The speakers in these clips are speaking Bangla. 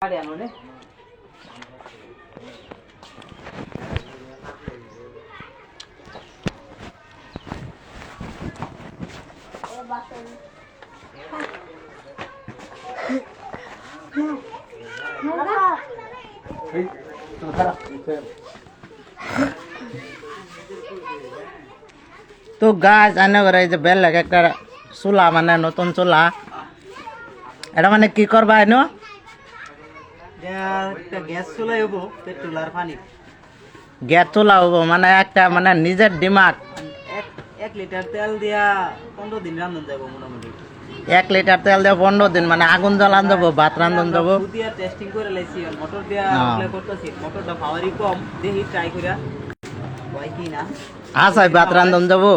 তো গাছ আনে করে যে বেলেগ একটা চুলা মানে নতুন চুলা এটা মানে কি করবা এনো গ্যাস চুলাই হবো পেট্রোল আর পানি গ্যাস চুলা হবো মানে একটা মানে নিজের দিমাগ 1 লিটার তেল দিয়া 15 দিন রান্ধন যাবো মোটামুটি 1 লিটার তেল দিয়ে 15 দিন মানে আগুন জ্বালান দেবো ভাত রান্ধন দেবো দিয়া টেস্টিং করে লাইছি মোটর দিয়া অ্যাপ্লাই করতেছি মোটরটা পাওয়ারই কম দেখি ট্রাই কইরা হয় কি না আচ্ছা ভাত রান্ধন দেবো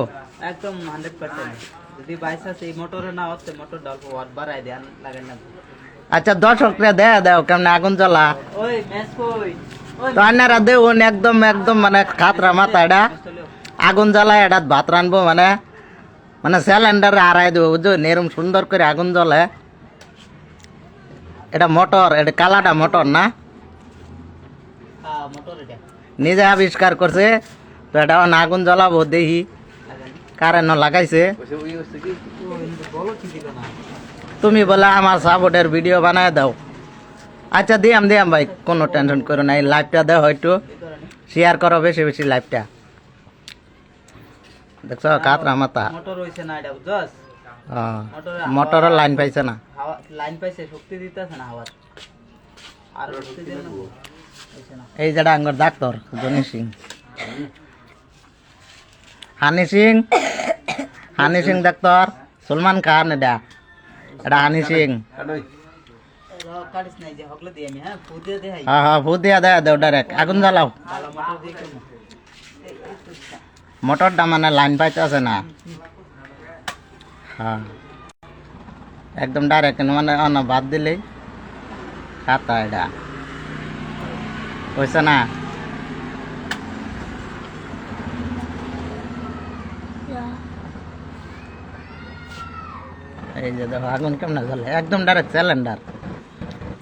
একদম 100% যদি বাইসাস এই মোটরে না হচ্ছে মোটর ডাল ওয়াট বাড়াই দেন লাগেন না আচ্ছা দর্শকরা দেও কেমন আগুন জ্বলা ওই ম্যাচ কই তো আনারা দেউন একদম একদম মানে খাতরা মাথা এটা আগুন জ্বালায় এটা ভাত রানবো মানে মানে সিলিন্ডারে আড়াই দেবো বুঝছো এরকম সুন্দর করে আগুন জ্বলে এটা মোটর এটা কালাটা মোটর না মোটর এটা নিজে আবিষ্কার করছে তো এটা আগুন জ্বলাবো দেখি কারেন্ট লাগাইছে তুমি বলে আমার সাপোর্টের ভিডিও বানায় দাও আচ্ছা দিয়াম ভাই কোনো টেনশন করো না এই লাইভটা দাও হয়তো শেয়ার করো বেশি বেশি লাইভটা দেখছো কাতরা মাথা মোটর হইছে না এটা বুঝছস মোটরের লাইন পাইছে না হাওয়া লাইন পাইছে শক্তি দিতেছে না হাওয়া আর শক্তি দেন না হইছে না এই যেটা আঙ্গর doctor Johnny Singh Honey Singh doctor Salman Khan এটা হানি সিং কাটিস নাই যে হকলে দিই আমি হ্যাঁ ফু দিয়ে দেই হ্যাঁ ফু দিয়া দাও ডাইরেক্ট আগুন জ্বালাও ভালো মোটর দিয়ে কেন মোটরটা মানে লাইন পাইতেছে না হ্যাঁ একদম ডাইরেক্ট মানে অন্য বাদ দিলেই খাতা এটা হয়েছে না এই যে দেখো আগুন কেমন জ্বলে একদম ডাইরেক্ট সিলিন্ডার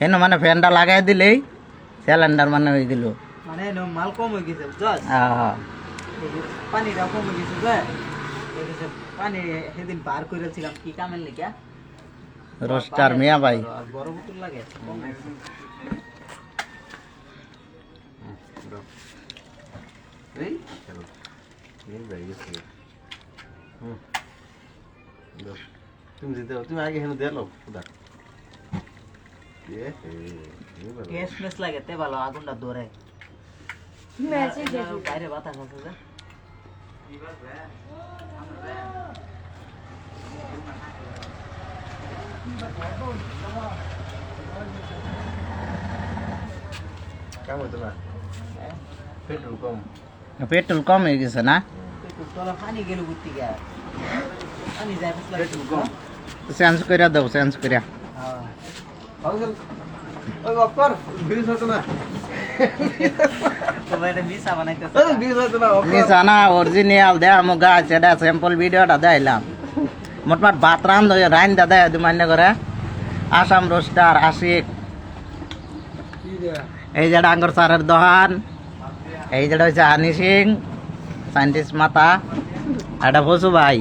এনে মানে ফ্যানটা লাগাই দিলেই সিলিন্ডার মানে হয়ে গেল মানে মাল কম হয়ে গেছে বুঝছস হ্যাঁ পানিটা কম হয়ে গেছে যে পানি সেদিন পার করেছিলাম কি কামের লেগে রোস্টার মিয়া ভাই বড় বোতল লাগে তুমি আগে হেন দেলো গ্যাস মেস লাগে তে ভালো আগুনটা ধরে বাইরে বাতাস আছে যে কেমন হতো না পেট্রোল কম পেট্রোল কম হয়ে গেছে না তোলা পানি গেল বুঝতে গা পানি যায় পেট্রোল কম চেঞ্জ করে দাও চেঞ্জ করে ওই অক্কর ব্রিজ হতো না তো এটা মিসা বানাইতেছে ব্রিজ হতো না নিশানা অরিজিনাল দেয়া মো গাছ এটা স্যাম্পল ভিডিওটা দেখাইলাম মোটমাট ভাত রাইন দাদা মান্য করে আসাম রোস্টার আশিক এই যেটা আঙ্গর সারের দোকান এই যেটা হচ্ছে হানি সিং সাইন্টিস্ট মাতা এটা বসু ভাই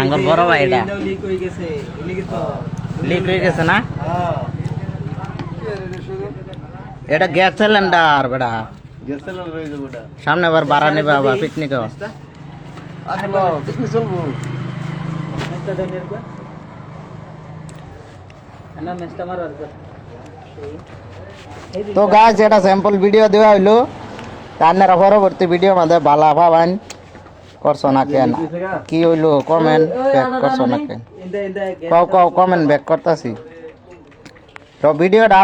আঙ্গর বড় ভাই এটা লিক হয়ে গেছে লিক হয়ে গেছে না হ্যাঁ এটা গ্যাস সিলিন্ডার বেটা গ্যাস সিলিন্ডার রয়ে যাবে ওটা সামনে আবার বাড়া নেবে আবার পিকনিকও আসলো পিছনে চলবো মেসটা দেন এরকম না মেসটা মার আর তো গাছ এটা স্যাম্পল ভিডিও দেওয়া হইলো আপনারা পরবর্তী ভিডিও মধ্যে ভালো পাবেন করছো না কেন কি হইলো কমেন্ট ব্যাক করছো না কেন কও কমেন্ট ব্যাক করতেছি তো ভিডিওটা